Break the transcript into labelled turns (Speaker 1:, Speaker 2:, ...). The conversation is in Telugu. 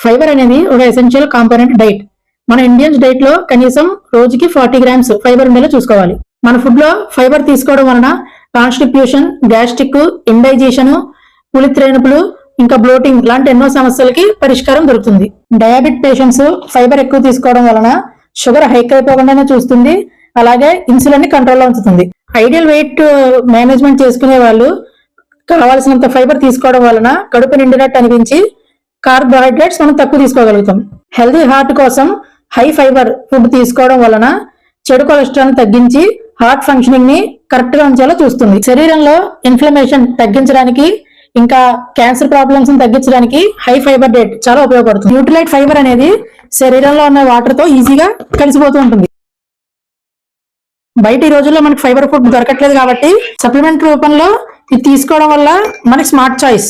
Speaker 1: ఫైబర్ అనేది ఒక ఎసెన్షియల్ కాంపోనెంట్ డైట్. మన ఇండియన్స్ డైట్ లో కనీసం రోజుకి 40 గ్రామ్స్ ఫైబర్ ఉండేలా చూసుకోవాలి. మన ఫుడ్ లో ఫైబర్ తీసుకోవడం వలన కాన్స్టిట్యూషన్, గ్యాస్ట్రిక్, ఇండైజెషన్, పులిత్రేనుపులు, ఇంకా బ్లోటింగ్ లాంటి ఎన్నో సమస్యలకి పరిష్కారం దొరుకుతుంది. డయాబెట్ పేషెంట్స్ ఫైబర్ ఎక్కువ తీసుకోవడం వలన షుగర్ హైక్ అయిపోకుండానే చూస్తుంది, అలాగే ఇన్సులిన్ ని కంట్రోల్లో ఉంచుతుంది. ఐడియల్ వెయిట్ మేనేజ్మెంట్ చేసుకునే వాళ్ళు కావాల్సినంత ఫైబర్ తీసుకోవడం వలన కడుపు నిండినట్టు అనిపించి కార్బోహైడ్రేట్స్ మనం తక్కువ తీసుకోగలుగుతాం. హెల్దీ హార్ట్ కోసం హై ఫైబర్ ఫుడ్ తీసుకోవడం వలన చెడు కొలెస్ట్రాల్ తగ్గించి హార్ట్ ఫంక్షనింగ్ ని కరెక్ట్ గా ఉంచేలా చూస్తుంది. శరీరంలో ఇన్ఫ్లమేషన్ తగ్గించడానికి, ఇంకా క్యాన్సర్ ప్రాబ్లమ్స్ తగ్గించడానికి హై ఫైబర్ డైట్ చాలా ఉపయోగపడుతుంది. న్యూట్రిలైట్ ఫైబర్ అనేది శరీరంలో ఉన్న వాటర్ తో ఈజీగా కలిసిపోతూ ఉంటుంది. బయట ఈ రోజుల్లో మనకి ఫైబర్ ఫుడ్ దొరకట్లేదు కాబట్టి సప్లిమెంట్ రూపంలో ఇది తీసుకోవడం వల్ల మనకి స్మార్ట్ చాయిస్.